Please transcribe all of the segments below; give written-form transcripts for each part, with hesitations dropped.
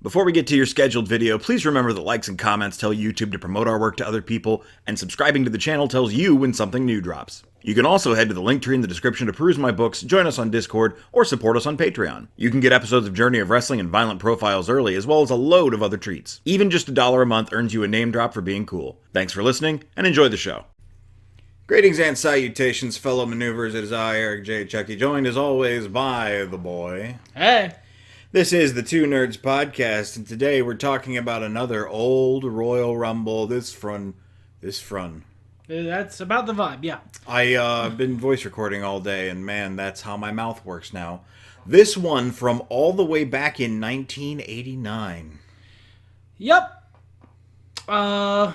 Before we get to your scheduled video, please remember that likes and comments tell YouTube to promote our work to other people, and subscribing to the channel tells you when something new drops. You can also head to the link tree in the description to peruse my books, join us on Discord, or support us on Patreon. You can get episodes of Journey of Wrestling and Violent Profiles early, as well as a load of other treats. Even just $1 a month earns you a name drop for being cool. Thanks for listening, and enjoy the show. Greetings and salutations, fellow maneuvers. It is I, Eric J. Chucky, joined as always by the boy. Hey. This is the Two Nerds Podcast, and today we're talking about another old Royal Rumble. This front. That's about the vibe, yeah. I've been voice recording all day, and man, that's how my mouth works now. This one from all the way back in 1989. Yep. Do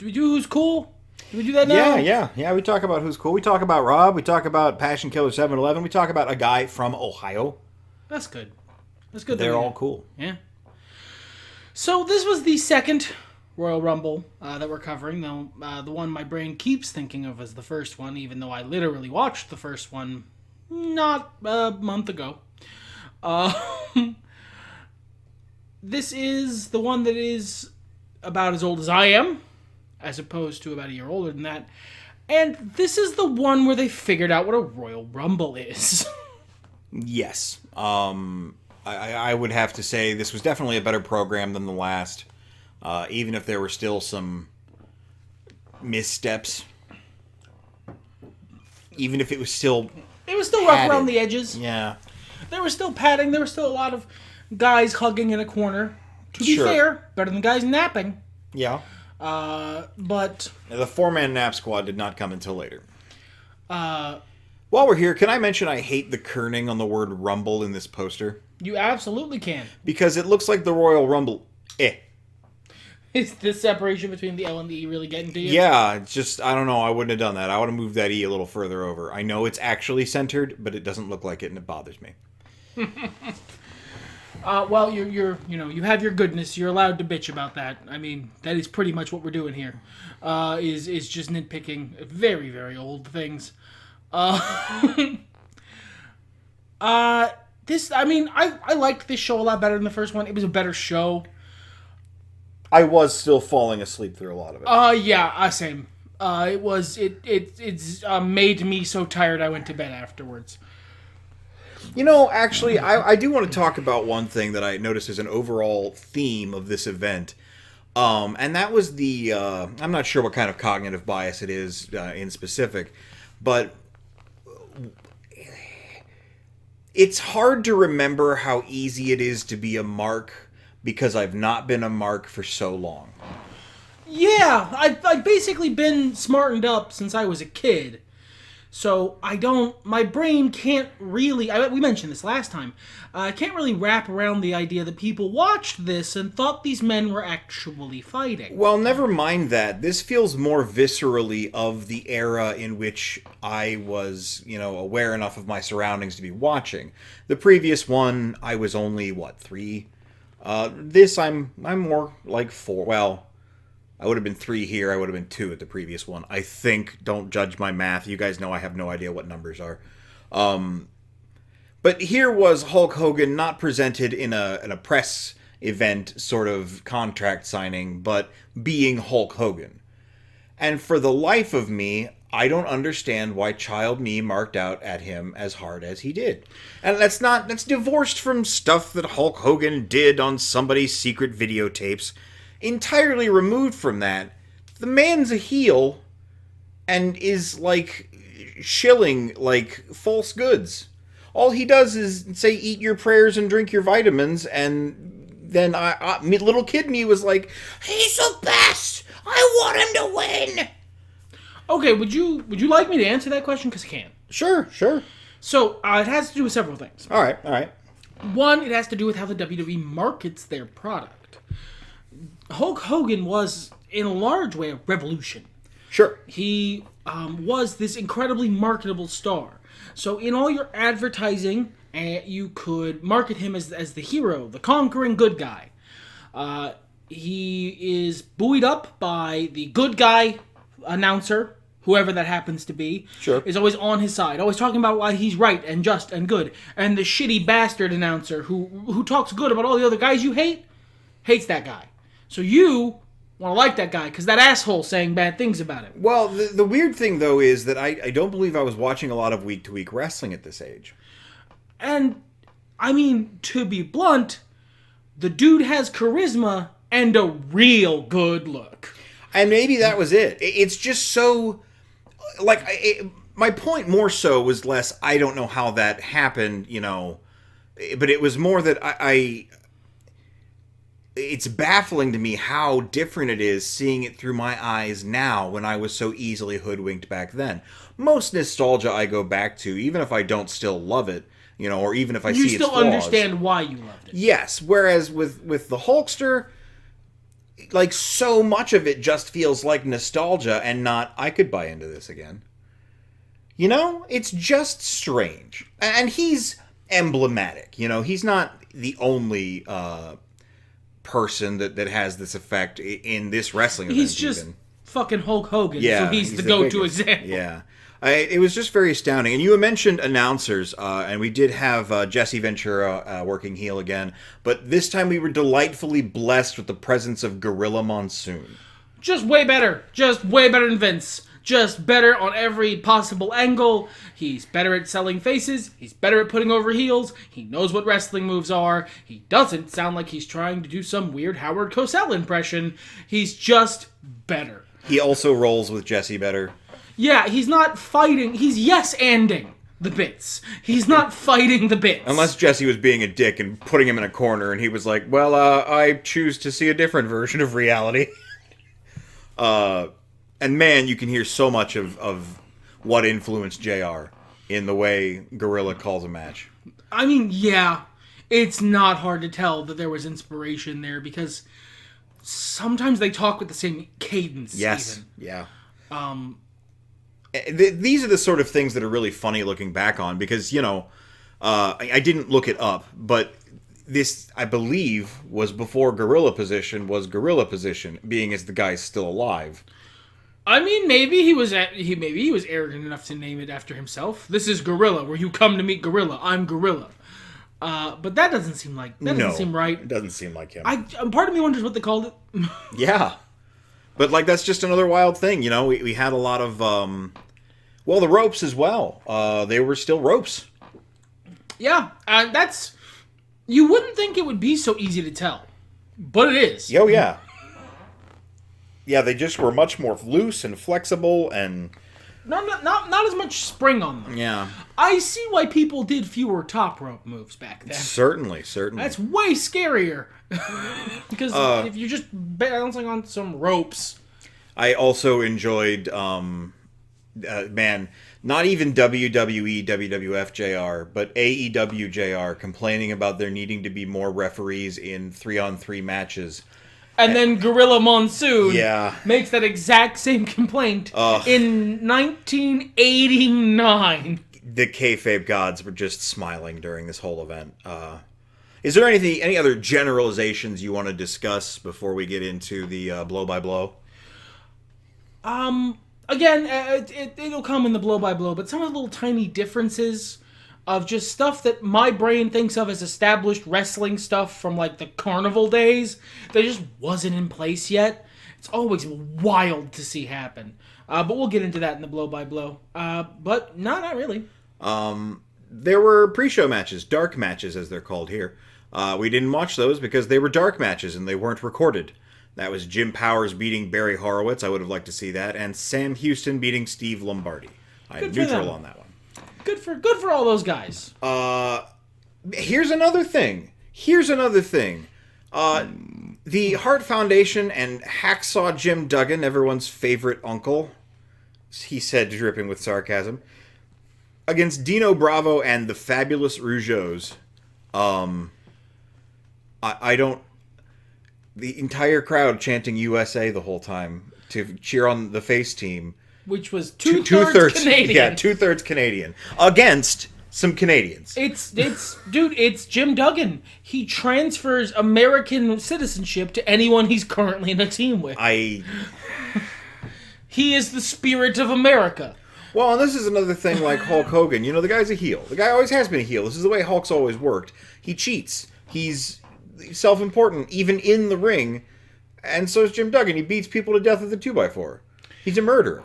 we do Who's Cool? Do we do that now? Yeah, we talk about Who's Cool. We talk about Rob. We talk about Passion Killer 711. We talk about a guy from Ohio. That's good. That's good. They're all cool. Yeah. So this was the second Royal Rumble that we're covering. The one my brain keeps thinking of as the first one, even though I literally watched the first one not a month ago. This is the one that is about as old as I am, as opposed to about a year older than that. And this is the one where they figured out what a Royal Rumble is. Yes. I would have to say this was definitely a better program than the last, even if there were still some missteps. Even if it was still rough around the edges. Yeah. There was still padding. There was still a lot of guys hugging in a corner. To be fair, better than guys napping. Yeah. But the four-man nap squad did not come until later. While we're here, can I mention I hate the kerning on the word Rumble in this poster? You absolutely can. Because it looks like the Royal Rumble. Is the separation between the L and the E really getting to you? Yeah, it's just, I don't know, I wouldn't have done that. I would have moved that E a little further over. I know it's actually centered, but it doesn't look like it, and it bothers me. Well, you have your goodness. You're allowed to bitch about that. I mean, that is pretty much what we're doing here. Is just nitpicking very, very old things. I liked this show a lot better than the first one. It was a better show. I was still falling asleep through a lot of it. Same. It's made me so tired I went to bed afterwards. You know, actually, I do want to talk about one thing that I noticed as an overall theme of this event. And that was the, I'm not sure what kind of cognitive bias it is in specific, but it's hard to remember how easy it is to be a mark because I've not been a mark for so long. Yeah, I've basically been smartened up since I was a kid. So my brain can't really, we mentioned this last time, I can't really wrap around the idea that people watched this and thought these men were actually fighting. Well, never mind that. This feels more viscerally of the era in which I was, aware enough of my surroundings to be watching. The previous one, I was only, 3? This, I'm more like 4. Well, I would have been 3 here. I would have been 2 at the previous one. I think. Don't judge my math. You guys know I have no idea what numbers are. But here was Hulk Hogan not presented in a press event sort of contract signing, but being Hulk Hogan. And for the life of me, I don't understand why child me marked out at him as hard as he did. And that's divorced from stuff that Hulk Hogan did on somebody's secret videotapes. Entirely removed from that, the man's a heel and is shilling false goods. All he does is say, eat your prayers and drink your vitamins, and then little kid me was like, he's the best! I want him to win! Okay, would you like me to answer that question? Because I can. Sure. So, it has to do with several things. All right. One, it has to do with how the WWE markets their product. Hulk Hogan was, in a large way, a revolution. Sure. He was this incredibly marketable star. So in all your advertising, you could market him as the hero, the conquering good guy. He is buoyed up by the good guy announcer, whoever that happens to be, Sure. is always on his side, always talking about why he's right and just and good. And the shitty bastard announcer who talks good about all the other guys you hate, hates that guy. So you want to like that guy because that asshole saying bad things about him. Well, the weird thing, though, is that I don't believe I was watching a lot of week-to-week wrestling at this age. And, I mean, to be blunt, the dude has charisma and a real good look. And maybe that was it. It's just so... Like, my point more so was less, I don't know how that happened, you know... But it was more that it's baffling to me how different it is seeing it through my eyes now when I was so easily hoodwinked back then. Most nostalgia I go back to, even if I don't still love it, you know, or even if I see its flaws. You still understand why you loved it. Yes, whereas with the Hulkster, like, so much of it just feels like nostalgia and not, I could buy into this again. You know? It's just strange. And he's emblematic, you know? He's not the only person that has this effect in this wrestling event. He's just fucking Hulk Hogan, yeah, so he's the go-to example. Yeah. It was just very astounding. And you mentioned announcers, and we did have Jesse Ventura working heel again, but this time we were delightfully blessed with the presence of Gorilla Monsoon. Just way better. Just way better than Vince. Just better on every possible angle. He's better at selling faces. He's better at putting over heels. He knows what wrestling moves are. He doesn't sound like he's trying to do some weird Howard Cosell impression. He's just better. He also rolls with Jesse better. Yeah, he's not fighting. He's yes-anding the bits. He's not fighting the bits. Unless Jesse was being a dick and putting him in a corner, and he was like, well, I choose to see a different version of reality. And man, you can hear so much of what influenced JR in the way Gorilla calls a match. I mean, yeah, it's not hard to tell that there was inspiration there because sometimes they talk with the same cadence. Yes, even. Yeah. These are the sort of things that are really funny looking back on because, you know, I didn't look it up, but this, I believe, was before Gorilla Position was Gorilla Position, being as the guy's still alive. I mean, maybe he was arrogant enough to name it after himself. This is Gorilla, where you come to meet Gorilla. I'm Gorilla. But that doesn't seem like doesn't seem right. It doesn't seem like him. Part of me wonders what they called it. Yeah, but like that's just another wild thing. You know, we had a lot of the ropes as well. They were still ropes. Yeah, that's you wouldn't think it would be so easy to tell, but it is. Oh yeah. Yeah, they just were much more loose and flexible and... Not as much spring on them. Yeah. I see why people did fewer top rope moves back then. Certainly. That's way scarier. Because if you're just balancing on some ropes... I also enjoyed, not even WWE, WWF JR, but AEW JR complaining about there needing to be more referees in 3-on-3 matches. And then Gorilla Monsoon makes that exact same complaint in 1989. The kayfabe gods were just smiling during this whole event. Is there any other generalizations you want to discuss before we get into the blow-by-blow? Again, it'll come in the blow-by-blow, but some of the little tiny differences of just stuff that my brain thinks of as established wrestling stuff from, like, the carnival days that just wasn't in place yet. It's always wild to see happen. But we'll get into that in the blow-by-blow. But no, not really. There were pre-show matches, dark matches as they're called here. We didn't watch those because they were dark matches and they weren't recorded. That was Jim Powers beating Barry Horowitz. I would have liked to see that. And Sam Houston beating Steve Lombardi. I'm neutral on that one. Good for all those guys. Here's another thing. The Hart Foundation and Hacksaw Jim Duggan, everyone's favorite uncle, he said, dripping with sarcasm, against Dino Bravo and the Fabulous Rougeaus. I don't... The entire crowd chanting USA the whole time to cheer on the face team. Which was two-thirds Canadian. Yeah, two-thirds Canadian. Against some Canadians. It's Jim Duggan. He transfers American citizenship to anyone he's currently in a team with. He is the spirit of America. Well, and this is another thing like Hulk Hogan. You know, the guy's a heel. The guy always has been a heel. This is the way Hulk's always worked. He cheats. He's self-important, even in the ring. And so is Jim Duggan. He beats people to death with a 2x4. He's a murderer.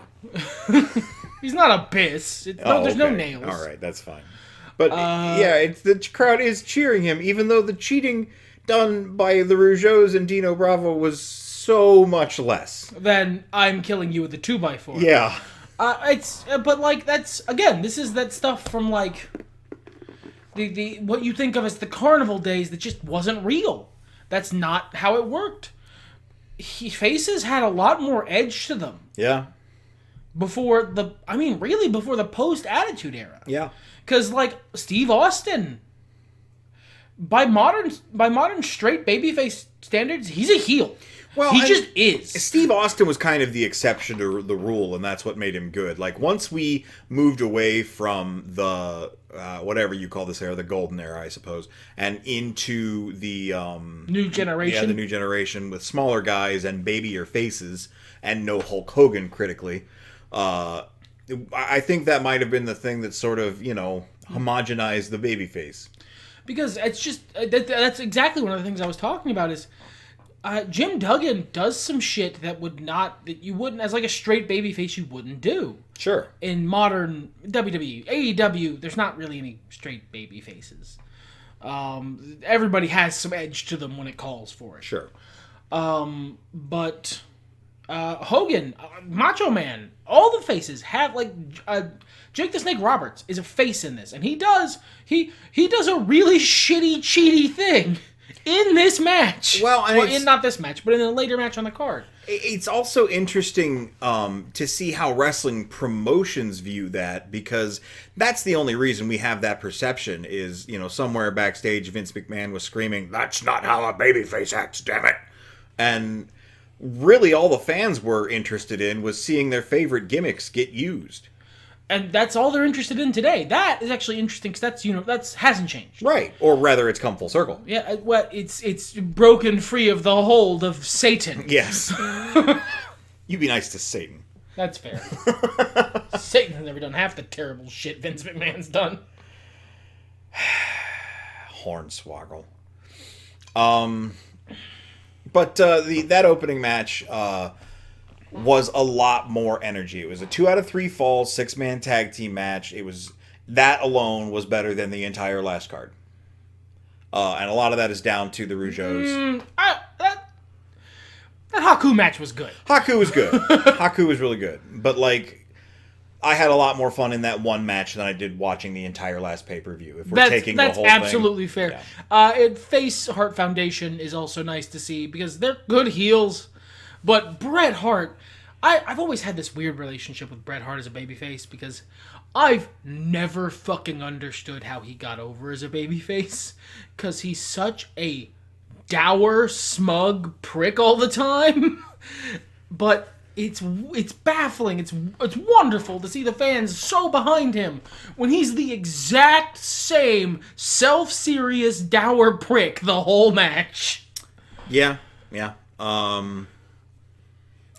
He's not a piss. There's no nails. All right, that's fine. But, the crowd is cheering him, even though the cheating done by the Rougeaus and Dino Bravo was so much less. Then I'm killing you with a 2x4. Yeah. But like that's again, this is that stuff from like the what you think of as the carnival days that just wasn't real. That's not how it worked. Faces had a lot more edge to them. Yeah. Before the post Attitude Era. Yeah. Because like Steve Austin, by modern straight babyface standards, he's a heel. Well, he just is. Steve Austin was kind of the exception to the rule, and that's what made him good. Like, once we moved away from the, whatever you call this era, the golden era, I suppose, and into the... new generation. Yeah, the new generation with smaller guys and babier faces, and no Hulk Hogan, critically. I think that might have been the thing that sort of, homogenized the babyface. Because it's just... that's exactly one of the things I was talking about is... Jim Duggan does some shit that you wouldn't, as like a straight babyface, you wouldn't do. Sure. In modern WWE, AEW, there's not really any straight babyfaces. Everybody has some edge to them when it calls for it. Sure. But Hogan, Macho Man, all the faces have like Jake the Snake Roberts is a face in this, and he does a really shitty, cheaty thing. In this match. Not this match, but in a later match on the card. It's also interesting to see how wrestling promotions view that, because that's the only reason we have that perception is, somewhere backstage Vince McMahon was screaming, "That's not how a babyface acts, damn it." And really all the fans were interested in was seeing their favorite gimmicks get used. And that's all they're interested in today. That is actually interesting because that's hasn't changed. Right. Or rather, it's come full circle. Yeah, it's broken free of the hold of Satan. Yes. You be nice to Satan. That's fair. Satan has never done half the terrible shit Vince McMahon's done. Hornswoggle. But that opening match... was a lot more energy. It was a 2 out of 3 falls, 6-man tag team match. That alone was better than the entire last card. And a lot of that is down to the Rougeaus. That Haku match was good. Haku was good. Haku was really good. But, I had a lot more fun in that one match than I did watching the entire last pay-per-view. If we're taking the whole thing. That's absolutely fair. Yeah. Face Hart Foundation is also nice to see because they're good heels. But Bret Hart, I've always had this weird relationship with Bret Hart as a babyface because I've never fucking understood how he got over as a babyface because he's such a dour, smug prick all the time. But it's baffling. It's wonderful to see the fans so behind him when he's the exact same self-serious, dour prick the whole match. Yeah.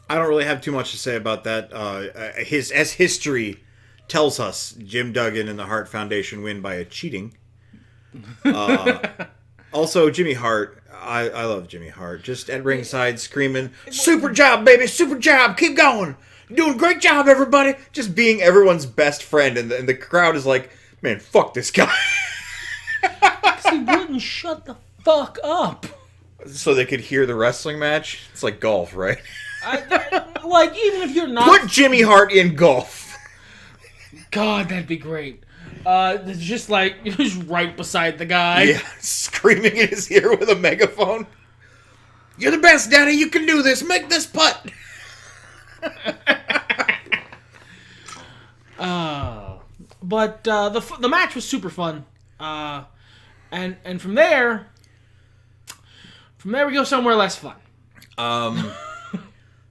I don't really have too much to say about that. As history tells us, Jim Duggan and the Hart Foundation win by a cheating. Also, Jimmy Hart. I love Jimmy Hart. Just at ringside screaming, "Super job, baby! Super job! Keep going! You're doing a great job, everybody!" Just being everyone's best friend. And the crowd is like, "Man, fuck this guy." Because he wouldn't shut the fuck up. So they could hear the wrestling match? It's like golf, right? Even if you're not... Put Jimmy Hart in golf. God, that'd be great. Just right beside the guy. Yeah, screaming in his ear with a megaphone. "You're the best, Daddy. You can do this. Make this putt." But the match was super fun. And from there we go somewhere less fun.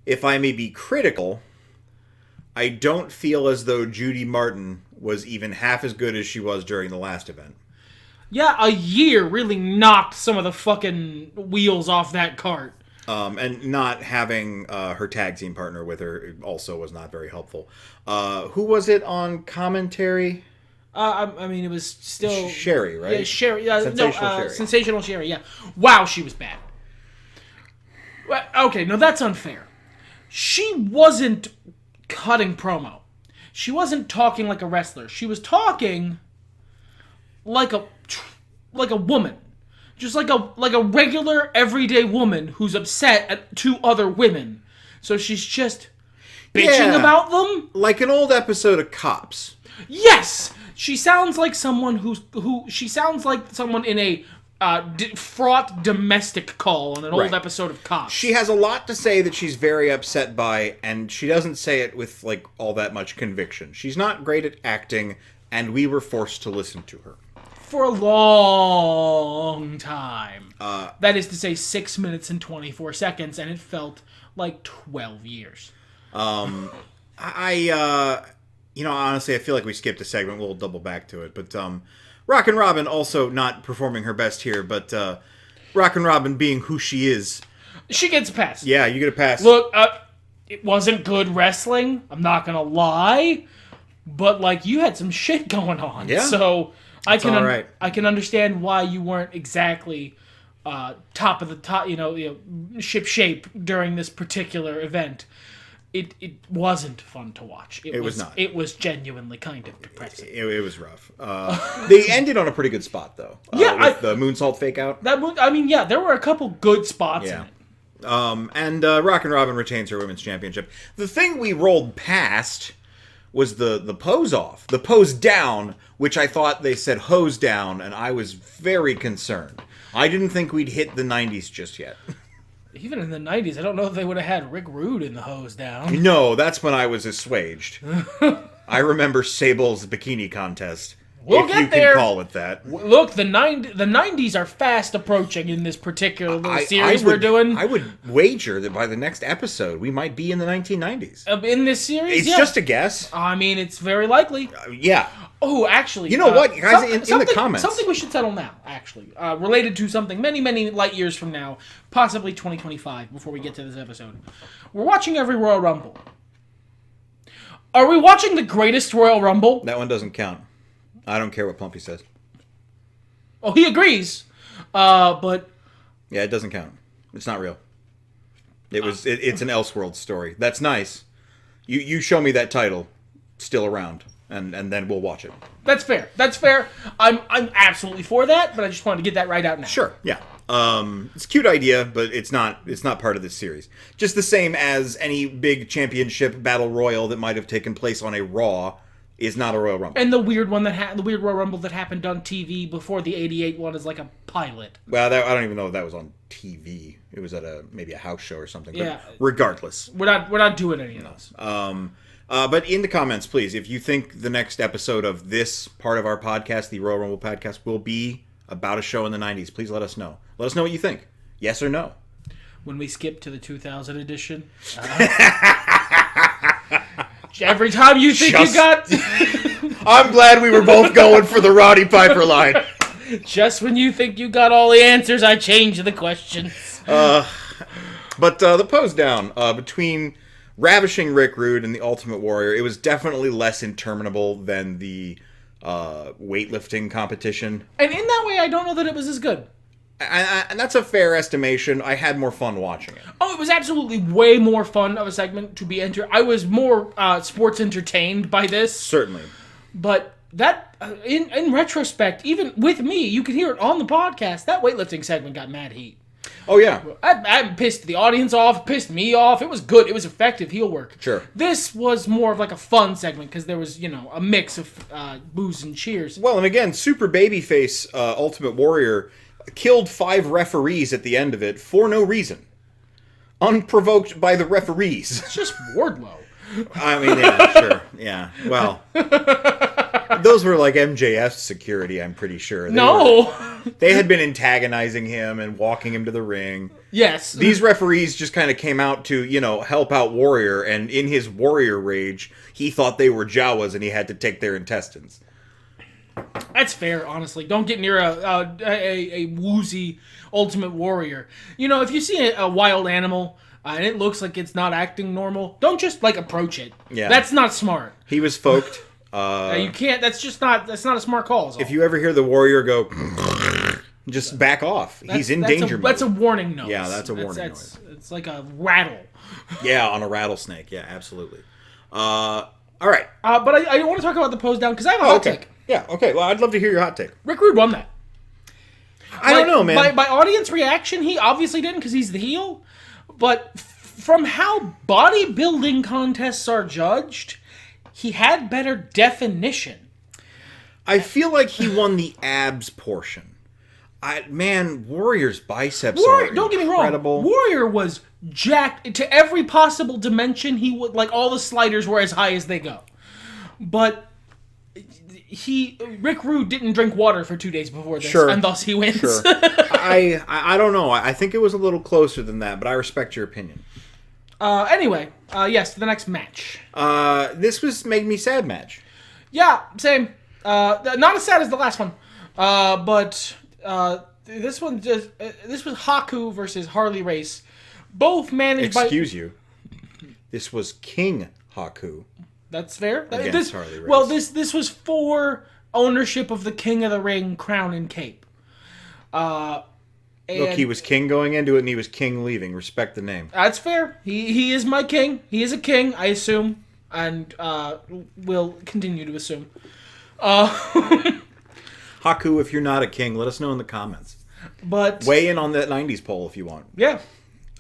If I may be critical, I don't feel as though Judy Martin was even half as good as she was during the last event. Yeah, a year really knocked some of the fucking wheels off that cart. And not having her tag team partner with her also was not very helpful. Who was it on commentary? I mean, it was still Sherry, right? Yeah, Sherry. Sherry. Sensational Sherry. Yeah. Wow, she was bad. Well, okay, no, that's unfair. She wasn't cutting promo. She wasn't talking like a wrestler. She was talking like a woman. Just like a regular everyday woman who's upset at two other women. So she's just bitching about them? Like an old episode of Cops. Yes! She sounds like someone she sounds like someone in a fraught domestic call on an old episode of Cops. She has a lot to say that she's very upset by, and she doesn't say it with like all that much conviction. She's not great at acting, and we were forced to listen to her. For a long time. That is to say 6 minutes and 24 seconds, and it felt like 12 years. Honestly, I feel like we skipped a segment. We'll double back to it. But Rockin' Robin also not performing her best here, but Rockin' Robin being who she is. She gets a pass. Yeah, you get a pass. Look, it wasn't good wrestling. I'm not going to lie. But, like, you had some shit going on. Yeah. So I can understand why you weren't exactly top of the top, ship shape during this particular event. It wasn't fun to watch. It was not. It was genuinely kind of depressing. It was rough. They ended on a pretty good spot, though. With the moonsault fake out. There were a couple good spots in it. And Rockin' Robin retains her women's championship. The thing we rolled past was the pose off. The pose down, which I thought they said hose down, and I was very concerned. I didn't think we'd hit the 90s just yet. Even in the 90s, I don't know if they would have had Rick Rude in the hose down. No, that's when I was assuaged. I remember Sable's bikini contest. We'll get there. Can call it that. Look, the 90s are fast approaching in this particular little series we're doing. I would wager that by the next episode, we might be in the 1990s. In this series, It's just a guess. I mean, it's very likely. Yeah. Oh, actually. You know what, guys, in the comments. Something we should settle now, actually. Related to something many, many light years from now. Possibly 2025, before we get to this episode. We're watching every Royal Rumble. Are we watching the greatest Royal Rumble? That one doesn't count. I don't care what Plumpy says. Oh, he agrees. But... Yeah, it doesn't count. It's not real. It's an Elseworld story. That's nice. You show me that title still around, and then we'll watch it. That's fair. I'm absolutely for that, but I just wanted to get that right out now. Sure, yeah. It's a cute idea, but it's not part of this series. Just the same as any big championship battle royal that might have taken place on a Raw is not a Royal Rumble. And the weird one the weird Royal Rumble that happened on TV before the '88 one is like a pilot. Well, I don't even know if that was on TV. It was at maybe a house show or something. Yeah. But regardless, we're not doing any of those. But in the comments, please, if you think the next episode of this part of our podcast, the Royal Rumble podcast, will be about a show in the 90s, please let us know. Let us know what you think. Yes or no. When we skip to the 2000 edition. Every time you think you got... I'm glad we were both going for the Roddy Piper line. Just when you think you got all the answers, I change the questions. But the pose down between ravishing Rick Rude and the Ultimate Warrior, it was definitely less interminable than the weightlifting competition. And in that way, I don't know that it was as good. And that's a fair estimation. I had more fun watching it. Oh, it was absolutely way more fun of a segment to be entered. I was more sports entertained by this. Certainly. But that, in retrospect, even with me, you could hear it on the podcast, that weightlifting segment got mad heat. Oh, yeah. I pissed the audience off, pissed me off. It was good. It was effective heel work. Sure. This was more of like a fun segment because there was, a mix of boos and cheers. Well, and again, super babyface Ultimate Warrior killed 5 referees at the end of it for no reason. Unprovoked by the referees. It's just Wardlow. I mean, yeah, sure. Yeah. Well, those were like MJF's security, I'm pretty sure. They had been antagonizing him and walking him to the ring. Yes. These referees just kind of came out to, help out Warrior, and in his Warrior rage, he thought they were Jawas and he had to take their intestines. That's fair, honestly. Don't get near a woozy Ultimate Warrior. You know, if you see a wild animal and it looks like it's not acting normal, don't just like approach it. Yeah. That's not smart. He was folked. You can't. That's not a smart call. If you ever hear the warrior go, just back off. He's in danger mode. That's a warning noise. Yeah, that's a warning noise. It's like a rattle. Yeah, on a rattlesnake. Yeah, absolutely. All right. But I want to talk about the pose down because I have a hot take. Yeah, okay. Well, I'd love to hear your hot take. Rick Rude won that. I don't know, man. By audience reaction, he obviously didn't because he's the heel. But from how bodybuilding contests are judged, he had better definition. I feel like he won the abs portion. Warrior's biceps are Don't get me incredible. wrong. Warrior was jacked to every possible dimension. He would like all the sliders were as high as they go. But Rick Rude didn't drink water for 2 days before this, and thus he wins. Sure. I don't know. I think it was a little closer than that, but I respect your opinion. Anyway, yes, the next match. This made me sad match. Yeah, same. Not as sad as the last one, but this one this was Haku versus Harley Race, both managed by. Excuse you. This was King Haku. That's fair. Against Harley Race. Well, this was for ownership of the King of the Ring crown and cape. Look, he was king going into it, and he was king leaving. Respect the name. That's fair. He is my king. He is a king, I assume, and will continue to assume. Haku, if you're not a king, let us know in the comments. But weigh in on that 90s poll if you want. Yeah.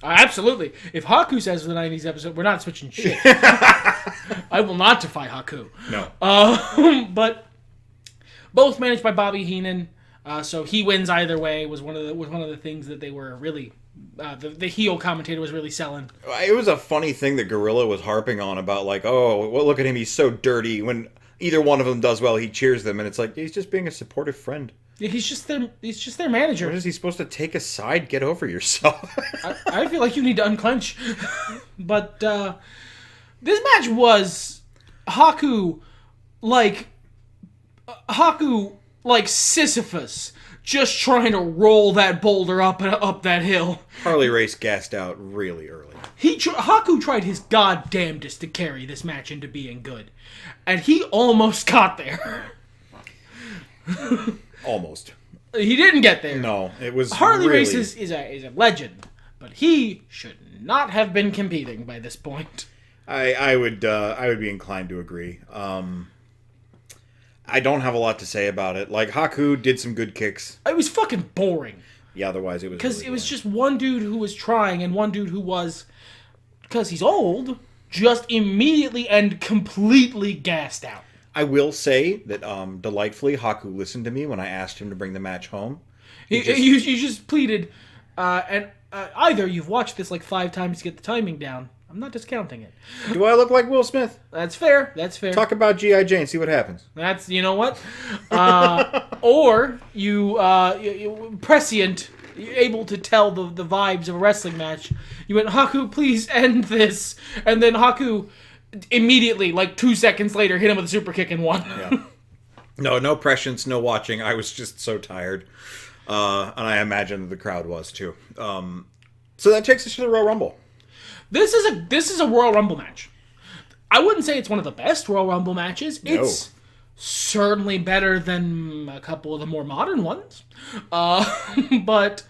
Absolutely. If Haku says for the 90s episode, we're not switching shit. I will not defy Haku. No. But both managed by Bobby Heenan, so he wins either way. Was one of the things that they were really the heel commentator was really selling. It was a funny thing that Gorilla was harping on about, like, oh, well, look at him, he's so dirty. When either one of them does well, he cheers them, and it's like he's just being a supportive friend. Yeah, he's just their manager. What is he supposed to take a side? Get over yourself. I feel like you need to unclench. But this match was Haku like Sisyphus, just trying to roll that boulder up that hill. Harley Race gassed out really early. Haku tried his goddamnedest to carry this match into being good, and he almost got there. Almost. He didn't get there. No, it was Harley really... Race is a legend, but he should not have been competing by this point. I would be inclined to agree. I don't have a lot to say about it. Like, Haku did some good kicks. It was fucking boring. Yeah, otherwise it was because really it was boring. just one dude who was trying and one dude who was, because he's old, just immediately and completely gassed out. I will say that delightfully, Haku listened to me when I asked him to bring the match home. You just pleaded, and either you've watched this like 5 times to get the timing down. I'm not discounting it. Do I look like Will Smith? That's fair. Talk about G.I. Jane, see what happens. That's, you know what? Or you prescient, able to tell the vibes of a wrestling match. You went, Haku, please end this. And then Haku immediately, like 2 seconds later, hit him with a super kick and won. Yeah. No prescience, no watching. I was just so tired. And I imagine the crowd was too. So that takes us to the Royal Rumble. This is a Royal Rumble match. I wouldn't say it's one of the best Royal Rumble matches. No. It's certainly better than a couple of the more modern ones. But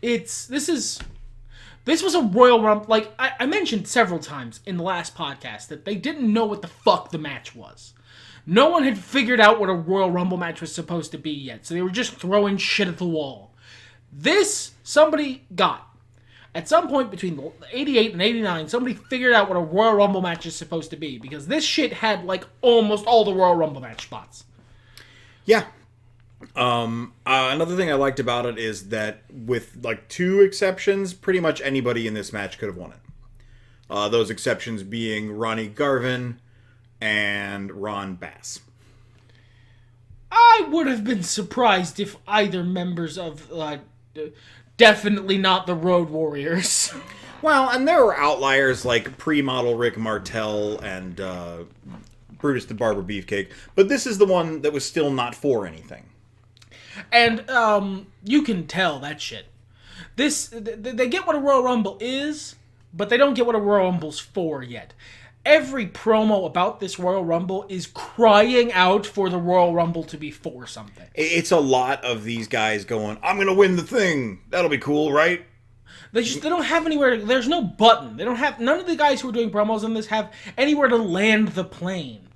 this was a Royal Rumble. Like I mentioned several times in the last podcast that they didn't know what the fuck the match was. No one had figured out what a Royal Rumble match was supposed to be yet, so they were just throwing shit at the wall. This somebody got. At some point between 88 and 89, somebody figured out what a Royal Rumble match is supposed to be, because this shit had like almost all the Royal Rumble match spots. Yeah. Another thing I liked about it is that with like 2 exceptions, pretty much anybody in this match could have won it. Those exceptions being Ronnie Garvin and Ron Bass. I would have been surprised if either members of definitely not the Road Warriors. Well, and there were outliers like pre-model Rick Martel and Brutus the Barber Beefcake, but this is the one that was still not for anything. And you can tell that shit. They get what a Royal Rumble is, but they don't get what a Royal Rumble's for yet. Every promo about this Royal Rumble is crying out for the Royal Rumble to be for something. It's a lot of these guys going, I'm going to win the thing. That'll be cool, right? They don't have anywhere. There's no button. They don't have. None of the guys who are doing promos on this have anywhere to land the plane,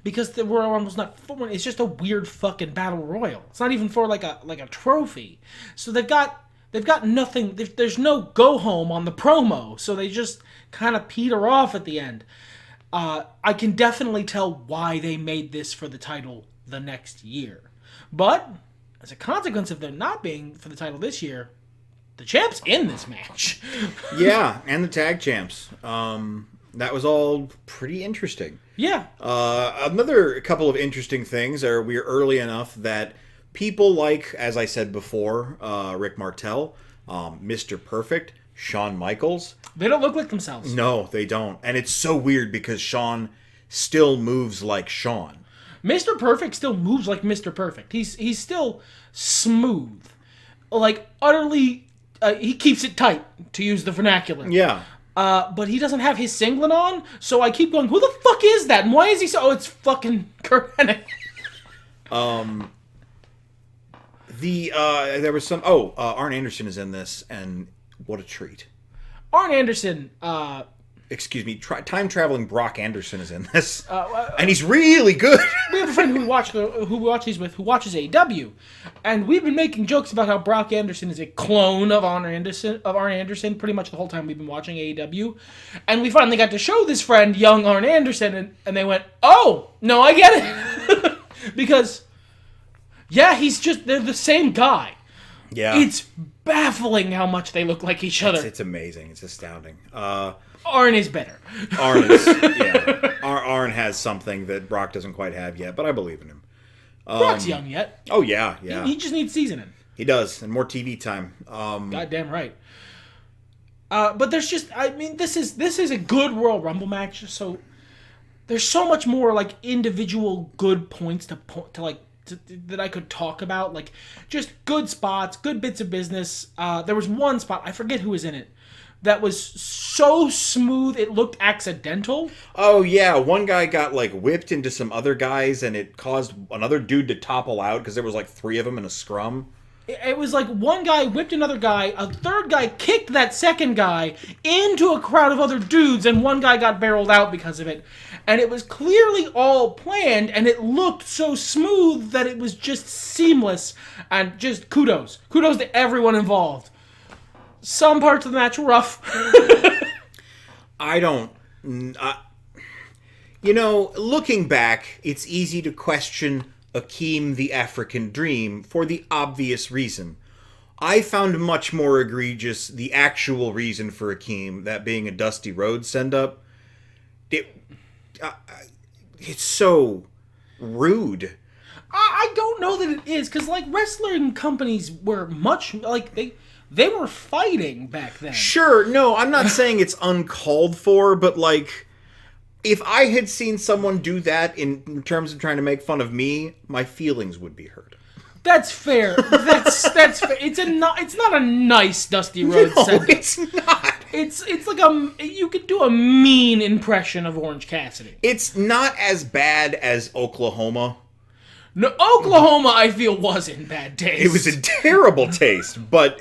because the Royal Rumble's not for. It's just a weird fucking battle royal. It's not even for like a trophy. So they've got nothing. There's no go home on the promo. So they just kind of peter off at the end. I can definitely tell why they made this for the title the next year. But, as a consequence of them not being for the title this year, the champ's in this match. Yeah, and the tag champs. That was all pretty interesting. Yeah. Another couple of interesting things are we're early enough that people like, as I said before, Rick Martel, Mr. Perfect, Shawn Michaels. They don't look like themselves. No, they don't. And it's so weird because Shawn still moves like Shawn. Mr. Perfect still moves like Mr. Perfect. He's still smooth. Like, utterly... he keeps it tight, to use the vernacular. Yeah. But he doesn't have his singlet on, so I keep going, who the fuck is that? And why is he so... Oh, it's fucking Kurt Hennig. There was some... Arn Anderson is in this, and what a treat. Arn Anderson, Excuse me, time-traveling Brock Anderson is in this. And he's really good. We have a friend who watches AEW, and we've been making jokes about how Brock Anderson is a clone of Arn Anderson pretty much the whole time we've been watching AEW. And we finally got to show this friend young Arn Anderson, and they went, oh, no, I get it. Because, yeah, they're the same guy. Yeah. It's baffling how much they look like each other. It's amazing. It's astounding. Arn is better. Arn has something that Brock doesn't quite have yet, but I believe in him. Brock's young yet. Oh, yeah. He just needs seasoning. He does, and more TV time. Goddamn right. But there's just, this is a good Royal Rumble match, so there's so much more, like, individual good points that I could talk about, like, just good spots, good bits of business. There was one spot, I forget who was in it, that was so smooth it looked accidental. Oh, yeah. One guy got, like, whipped into some other guys, and it caused another dude to topple out because there was, like, 3 of them in a scrum. It was like one guy whipped another guy, a third guy kicked that second guy into a crowd of other dudes, and one guy got barreled out because of it. And it was clearly all planned, and it looked so smooth that it was just seamless. And just kudos. Kudos to everyone involved. Some parts of the match were rough. Looking back, it's easy to question Akeem the African Dream for the obvious reason. I found much more egregious the actual reason for Akeem, that being a Dusty Rhodes send-up. It's so rude. I don't know that it is, because, like, wrestling companies were much, like, they were fighting back then. Sure, no, I'm not saying it's uncalled for, but, like, if I had seen someone do that in terms of trying to make fun of me, my feelings would be hurt. That's fair. That's fair. It's not a nice Dusty Rhodes sentence. It's not. It's like you could do a mean impression of Orange Cassidy. It's not as bad as Oklahoma. No, Oklahoma, I feel, was in bad taste. It was in terrible taste, but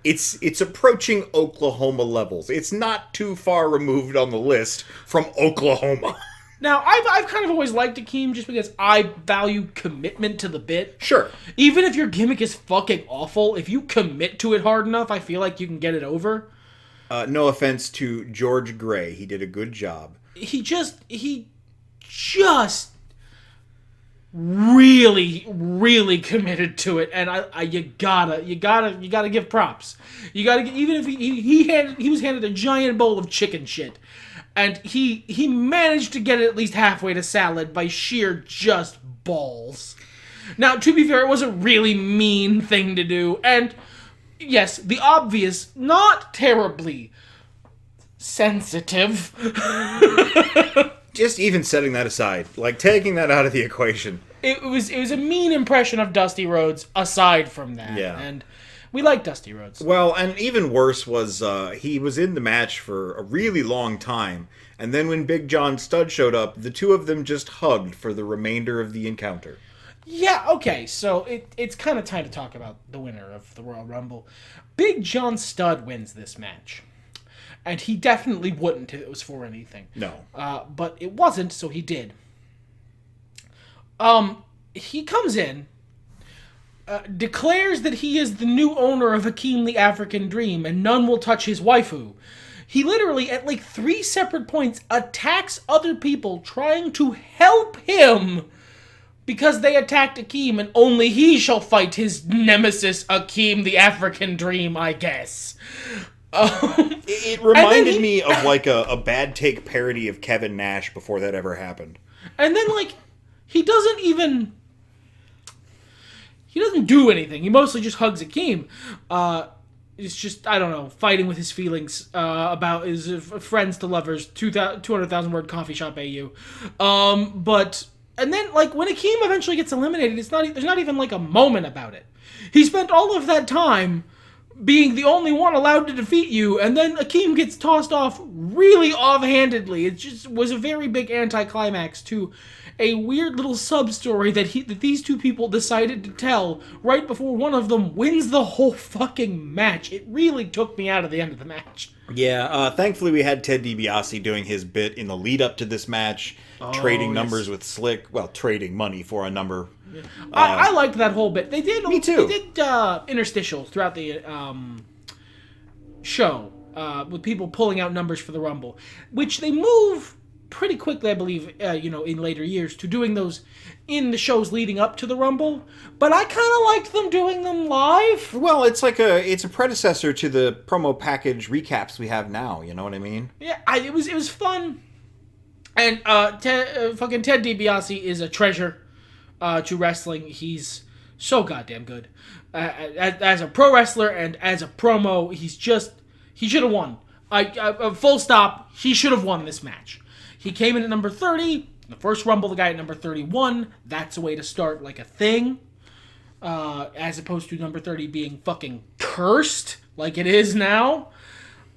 it's approaching Oklahoma levels. It's not too far removed on the list from Oklahoma. Now, I've kind of always liked Akeem just because I value commitment to the bit. Sure. Even if your gimmick is fucking awful, if you commit to it hard enough, I feel like you can get it over. No offense to George Gray. He did a good job. He just really, really committed to it, and you gotta give props. You gotta, even if he was handed a giant bowl of chicken shit, and he managed to get it at least halfway to salad by sheer just balls. Now, to be fair, it was a really mean thing to do, and yes, the obvious, not terribly sensitive. Just even setting that aside, like taking that out of the equation. It was a mean impression of Dusty Rhodes aside from that. Yeah. And we like Dusty Rhodes. Well, and even worse was he was in the match for a really long time, and then when Big John Studd showed up, the two of them just hugged for the remainder of the encounter. Yeah, okay, so it's kind of time to talk about the winner of the Royal Rumble. Big John Studd wins this match. And he definitely wouldn't if it was for anything. No. But it wasn't, so he did. He comes in, declares that he is the new owner of Hakeem the African Dream, and none will touch his waifu. He literally, at like 3 separate points, attacks other people trying to help him because they attacked Hakeem, and only he shall fight his nemesis, Hakeem the African Dream, I guess. It reminded me of like a bad take parody of Kevin Nash before that ever happened. And then like he doesn't do anything. He mostly just hugs Hakeem. It's just, I don't know, fighting with his feelings about his friends to lovers, 200,000 word coffee shop AU. And then like when Hakeem eventually gets eliminated, there's not even like a moment about it. He spent all of that time being the only one allowed to defeat you, and then Hakeem gets tossed off really offhandedly. It just was a very big anticlimax to a weird little sub-story that these two people decided to tell right before one of them wins the whole fucking match. It really took me out of the end of the match. Yeah, thankfully we had Ted DiBiase doing his bit in the lead up to this match, trading numbers with Slick, well, trading money for a number. Yeah. I liked that whole bit. They did. Me too. They did interstitials throughout the show with people pulling out numbers for the Rumble, which they move pretty quickly, I believe, in later years to doing those in the shows leading up to the Rumble. But I kind of liked them doing them live. Well, it's a predecessor to the promo package recaps we have now. You know what I mean? Yeah, it was fun. And fucking Ted DiBiase is a treasure to wrestling. He's so goddamn good as a pro wrestler and as a promo. He should have won. Full stop. He should have won this match. He came in at number 30. The first Rumble, the guy at number 31. That's a way to start like a thing. As opposed to number 30 being fucking cursed like it is now.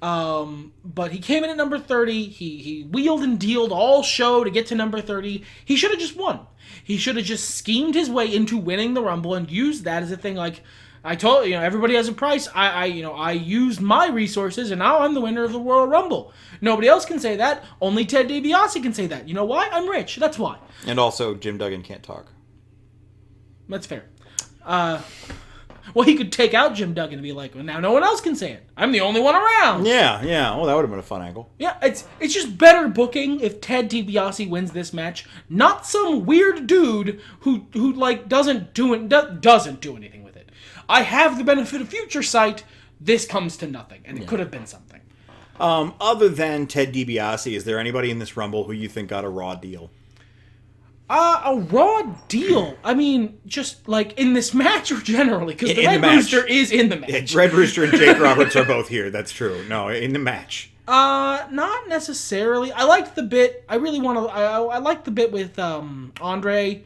But he came in at number 30. He wheeled and dealed all show to get to number 30. He should have just won. He should have just schemed his way into winning the Rumble and used that as a thing. Like I told everybody has a price. I used my resources and now I'm the winner of the Royal Rumble. Nobody else can say that. Only Ted DiBiase can say that. You know why? I'm rich. That's why. And also, Jim Duggan can't talk. That's fair. Well, he could take out Jim Duggan and be like, well, now no one else can say it. I'm the only one around. Yeah. Well, that would have been a fun angle. Yeah, it's just better booking if Ted DiBiase wins this match, not some weird dude who like doesn't do anything with it. I have the benefit of future sight. This comes to nothing, and it could have been something. Other than Ted DiBiase, is there anybody in this Rumble who you think got a Raw deal? A Raw deal? I mean, just like in this match or generally? Because the Red Rooster is in the match. Yeah, Red Rooster and Jake Roberts are both here. That's true. No, in the match. Not necessarily. I liked the bit. I really want to. I liked the bit with Andre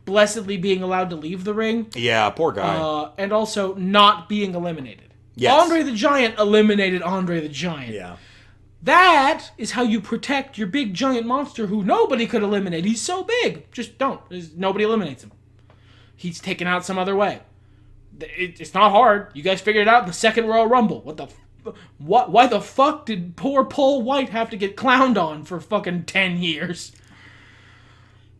blessedly being allowed to leave the ring. Yeah, poor guy. And also not being eliminated. Yes. Andre the Giant eliminated Andre the Giant. Yeah. That is how you protect your big giant monster who nobody could eliminate. He's so big. Just don't. Nobody eliminates him. He's taken out some other way. It's not hard. You guys figured it out in the second Royal Rumble. Why the fuck did poor Paul White have to get clowned on for fucking 10 years?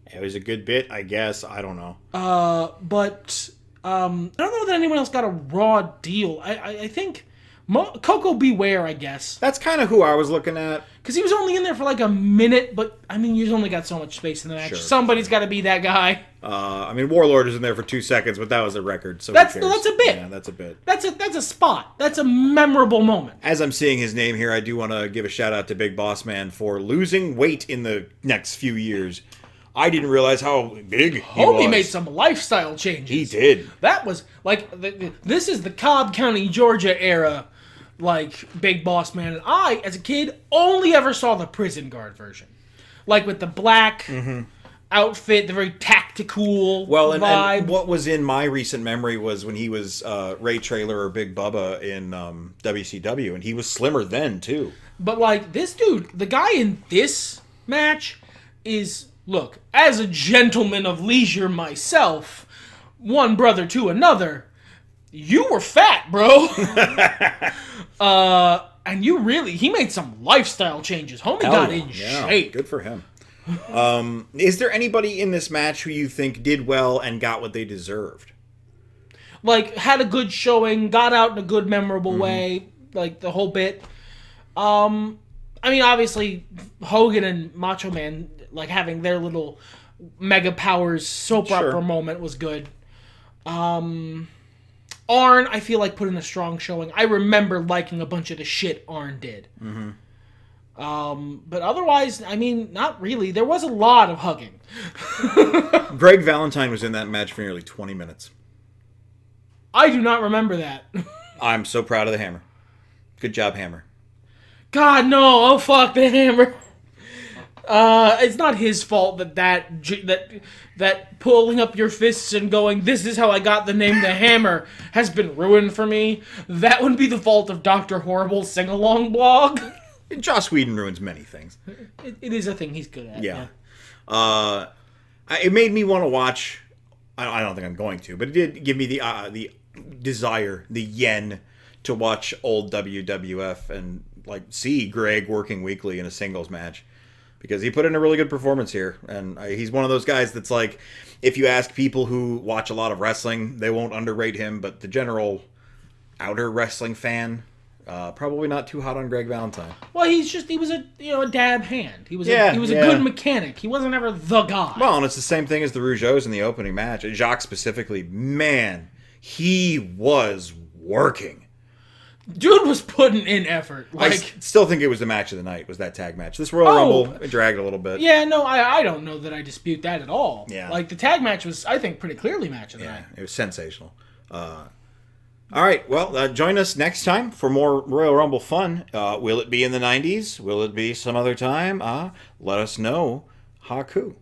It was a good bit, I guess. I don't know. But I don't know that anyone else got a Raw deal. I think Coco Beware, I guess. That's kind of who I was looking at. Because he was only in there for like a minute, but I mean, you've only got so much space in the match. Sure. Somebody's got to be that guy. I mean, Warlord was in there for 2 seconds, but that was a record. So that's a bit. Yeah, that's a bit. That's a spot. That's a memorable moment. As I'm seeing his name here, I do want to give a shout out to Big Boss Man for losing weight in the next few years. I didn't realize how big he was. He made some lifestyle changes. He did. That was like this is the Cobb County, Georgia era. Like Big Boss Man, and I, as a kid, only ever saw the prison guard version. like with the black outfit, the very tactical vibe. And what was in my recent memory was when he was Ray Traylor or Big Bubba in WCW, and he was slimmer then too. But like this dude, the guy in this match is, look, as a gentleman of leisure myself, one brother to another, you were fat, bro. And he made some lifestyle changes. Homie got in shape. Good for him. Is there anybody in this match who you think did well and got what they deserved? Like, had a good showing, got out in a good, memorable way, like the whole bit. I mean, obviously, Hogan and Macho Man, like, having their little Mega Powers soap opera moment was good. Arn, I feel like, put in a strong showing. I remember liking a bunch of the shit Arn did. But otherwise, I mean, not really. There was a lot of hugging. Greg Valentine was in that match for nearly 20 minutes. I do not remember that. I'm so proud of the Hammer. Good job, Hammer. God, no. Oh, fuck the Hammer. It's not his fault that pulling up your fists and going, this is how I got the name the Hammer, has been ruined for me. That would be the fault of Dr. Horrible's sing-along blog. Joss Whedon ruins many things. It is a thing he's good at. Yeah. It made me want to watch. I don't think I'm going to, but it did give me the desire, the yen, to watch old WWF and like see Greg working weekly in a singles match, because he put in a really good performance here, and he's one of those guys that's like, if you ask people who watch a lot of wrestling, they won't underrate him, but the general outer wrestling fan. Probably not too hot on Greg Valentine. Well, he was a dab hand. He was a good mechanic. He wasn't ever the guy. Well, and it's the same thing as the Rougeaus in the opening match. Jacques specifically, man, he was working. Dude was putting in effort. Like, I still think it was the match of the night, was that tag match. This Royal Rumble, it dragged a little bit. Yeah, no, I don't know that I dispute that at all. Yeah. Like, the tag match was, I think, pretty clearly match of the night. It was sensational. All right, well, join us next time for more Royal Rumble fun. Will it be in the 90s? Will it be some other time? Let us know. Haku.